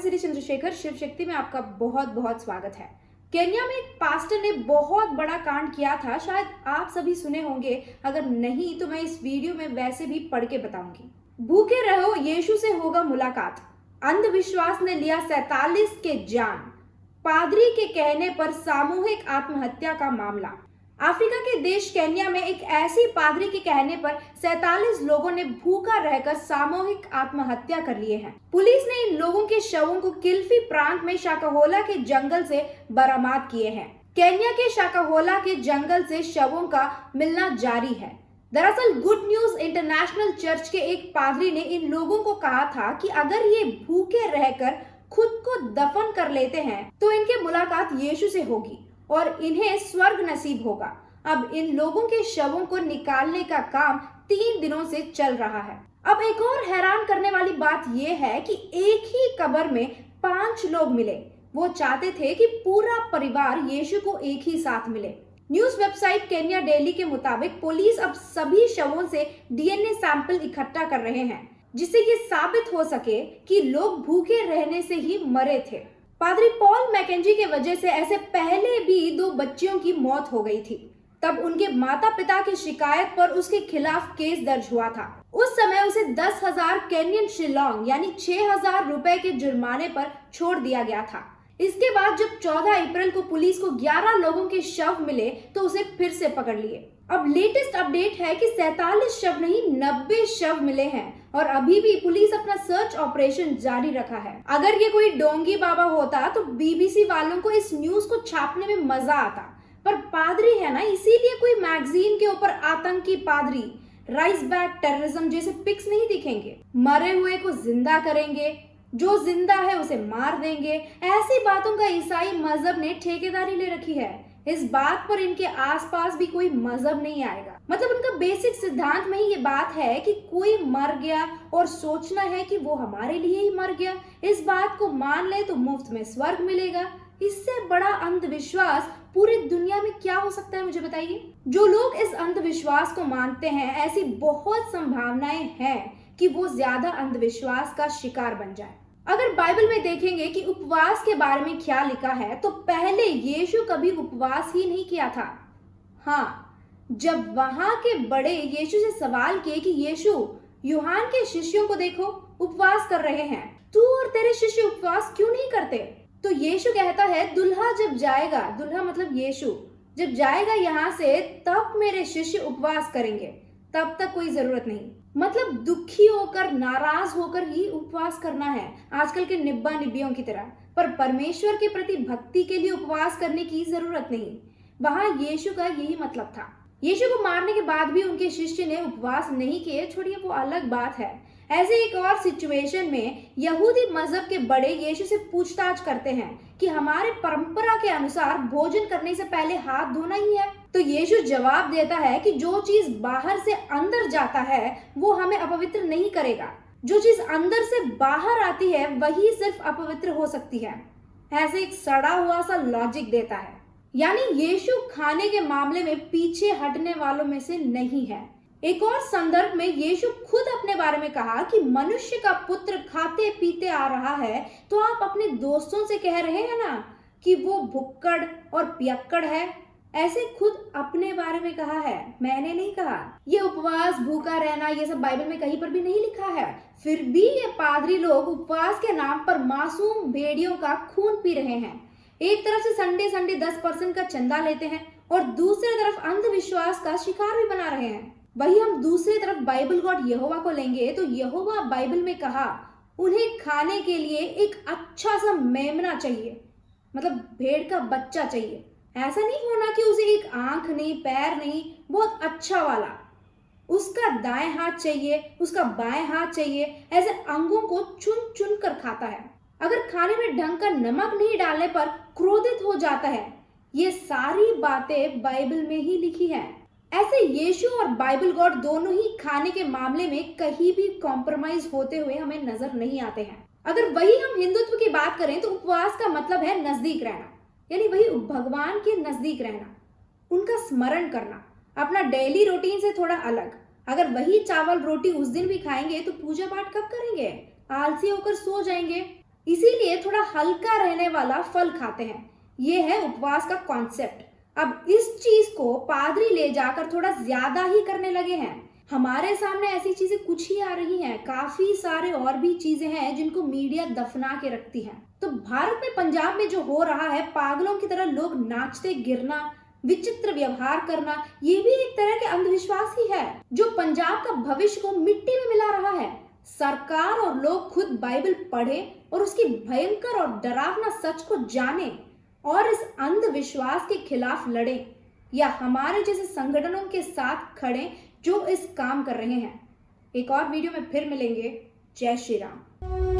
श्री चंद्रशेखर शिव शक्ति में आपका बहुत बहुत स्वागत है। केन्या में एक पास्टर ने बहुत बड़ा कांड किया था, शायद आप सभी सुने होंगे, अगर नहीं तो मैं इस वीडियो में वैसे भी पढ़ के बताऊंगी। भूखे रहो, यीशु से होगा मुलाकात। अंधविश्वास ने लिया 47 के जान। पादरी के कहने पर सामूहिक आत्महत्या का मामला। अफ्रीका के देश केन्या में एक ऐसी पादरी के कहने पर 47 लोगों ने भूखा रहकर सामूहिक आत्महत्या कर लिए हैं। पुलिस ने इन लोगों के शवों को किल्फी प्रांत में शाकाहोला के जंगल से बरामद किए हैं। केन्या के शाकाहोला के जंगल से शवों का मिलना जारी है। दरअसल गुड न्यूज इंटरनेशनल चर्च के एक पादरी ने इन लोगों को कहा था कि अगर ये भूखे रहकर खुद को दफन कर लेते हैं तो इनकी मुलाकात यीशु से होगी और इन्हें स्वर्ग नसीब होगा। अब इन लोगों के शवों को निकालने का काम 3 दिनों से चल रहा है। अब एक और हैरान करने वाली बात यह है कि एक ही कब्र में 5 लोग मिले। वो चाहते थे कि पूरा परिवार यीशु को एक ही साथ मिले। न्यूज वेबसाइट केन्या डेली के मुताबिक पुलिस अब सभी शवों से डीएनए सैंपल इकट्ठा कर रहे हैं, जिससे ये साबित हो सके कि लोग भूखे रहने से ही मरे थे। पादरी पॉल मैकेंजी के वजह से ऐसे पहले भी 2 बच्चियों की मौत हो गई थी। तब उनके माता पिता की शिकायत पर उसके खिलाफ केस दर्ज हुआ था। उस समय उसे 10,000 केन्यन शिलोंग यानी 6,000 रुपए के जुर्माने पर छोड़ दिया गया था। इसके बाद जब 14 अप्रैल को पुलिस को 11 लोगों के शव मिले तो उसे फिर से पकड़ लिए। अब लेटेस्ट अपडेट है कि 47 शव नहीं 90 शव मिले हैं और अभी भी पुलिस अपना सर्च ऑपरेशन जारी रखा है। अगर ये कोई डोंगी बाबा होता तो बीबीसी वालों को इस न्यूज को छापने में मजा आता, पर पादरी है ना, इसीलिए कोई मैगजीन के ऊपर आतंकी पादरी, राइज बैक टेररिज्म जैसे पिक्स नहीं दिखेंगे। मरे हुए को जिंदा करेंगे, जो जिंदा है उसे मार देंगे। ऐसी बातों का ईसाई मजहब ने ठेकेदारी ले रखी है। इस बात पर इनके आसपास भी कोई मजहब नहीं आएगा। मतलब उनका बेसिक सिद्धांत में ही ये बात है कि कोई मर गया और सोचना है कि वो हमारे लिए ही मर गया। इस बात को मान ले तो मुफ्त में स्वर्ग मिलेगा। इससे बड़ा अंधविश्वास पूरी दुनिया में क्या हो सकता है, मुझे बताइए। जो लोग इस अंधविश्वास को मानते हैं, ऐसी बहुत संभावनाएं हैं कि वो ज्यादा अंधविश्वास का शिकार बन जाए। अगर बाइबल में देखेंगे कि उपवास के बारे में क्या लिखा है तो पहले यीशु कभी उपवास ही नहीं किया था। हाँ, जब वहां के बड़े यीशु से सवाल किए कि यीशु, यूहान के शिष्यों को देखो उपवास कर रहे हैं, तू और तेरे शिष्य उपवास क्यों नहीं करते? तो यीशु कहता है, दुल्हा जब जाएगा, दुल्हा मतलब यीशु जब जाएगा यहाँ से, तब मेरे शिष्य उपवास करेंगे, तब तक कोई जरूरत नहीं। मतलब दुखी होकर, नाराज होकर ही उपवास करना है, आजकल के निब्बा निब्बियों की तरह। पर परमेश्वर के प्रति भक्ति के लिए उपवास करने की जरूरत नहीं। वहां यीशु का यही मतलब था। यीशु को मारने के बाद भी उनके शिष्य ने उपवास नहीं किए, छोड़िए वो अलग बात है। ऐसे एक और सिचुएशन में यहूदी मजहब के बड़े यीशु से पूछताछ करते हैं कि हमारे परंपरा के अनुसार भोजन करने से पहले हाथ धोना ही है। तो यीशु जवाब देता है कि जो चीज बाहर से अंदर जाता है वो हमें अपवित्र नहीं करेगा, जो चीज अंदर से बाहर आती है वही सिर्फ अपवित्र हो सकती है। ऐसे एक सड़ा हुआ सा लॉजिक देता है। यानी यीशु खाने के मामले में पीछे हटने वालों में से नहीं है। एक और संदर्भ में यीशु खुद अपने बारे में कहा कि मनुष्य का पुत्र खाते पीते आ रहा है, तो आप अपने दोस्तों से कह रहे हैं ना कि वो भुक्कड़ और पियक्कड़ है। ऐसे खुद अपने बारे में कहा है, मैंने नहीं कहा। ये उपवास, भूखा रहना, ये सब बाइबल में कहीं पर भी नहीं लिखा है। फिर भी ये पादरी लोग उपवास के नाम पर मासूम भेड़ियों का खून पी रहे हैं। एक तरफ से संडे 10% का चंदा लेते हैं और दूसरी तरफ अंधविश्वास का शिकार भी बना रहे हैं। वही हम दूसरी तरफ बाइबल गॉड यहोवा को लेंगे तो यहोवा बाइबल में कहा उन्हें खाने के लिए एक अच्छा सा मेमना चाहिए, मतलब भेड़ का बच्चा चाहिए। ऐसा नहीं होना कि उसे एक आंख नहीं, पैर नहीं, बहुत अच्छा वाला। उसका दाएं हाथ चाहिए, उसका बाएं हाथ चाहिए। ऐसे अंगों को चुन चुन कर खाता है। अगर खाने में ढंग का नमक नहीं डालने पर क्रोधित हो जाता है। ये सारी बातें बाइबल में ही लिखी है। ऐसे यीशु और बाइबल गॉड दोनों ही खाने के मामले में कहीं भी कॉम्प्रोमाइज होते हुए हमें नजर नहीं आते हैं। अगर वही हम हिंदुत्व की बात करें तो उपवास का मतलब है नजदीक रहना, यानी वही भगवान के नजदीक रहना, उनका स्मरण करना, अपना डेली रूटीन से थोड़ा अलग। अगर वही चावल रोटी उस दिन भी खाएंगे तो पूजा पाठ कब करेंगे? आलसी होकर सो जाएंगे। इसीलिए थोड़ा हल्का रहने वाला फल खाते हैं। ये है उपवास का कॉन्सेप्ट। अब इस चीज को पादरी ले जाकर थोड़ा ज्यादा ही करने लगे हैं। हमारे सामने ऐसी चीजें कुछ ही आ रही हैं, काफी सारे और भी चीजें हैं जिनको मीडिया दफना के रखती है। तो भारत में, पंजाब में जो हो रहा है, पागलों की तरह लोग नाचते गिरना, विचित्र व्यवहार करना, ये भी एक तरह के अंधविश्वास ही है जो पंजाब का भविष्य को मिट्टी में मिला रहा है। सरकार और लोग खुद बाइबल पढ़ें और उसकी भयंकर और डरावना सच को जानें और इस अंधविश्वास के खिलाफ लड़ें, या हमारे जैसे संगठनों के साथ खड़े जो इस काम कर रहे हैं। एक और वीडियो में फिर मिलेंगे। जय श्री राम।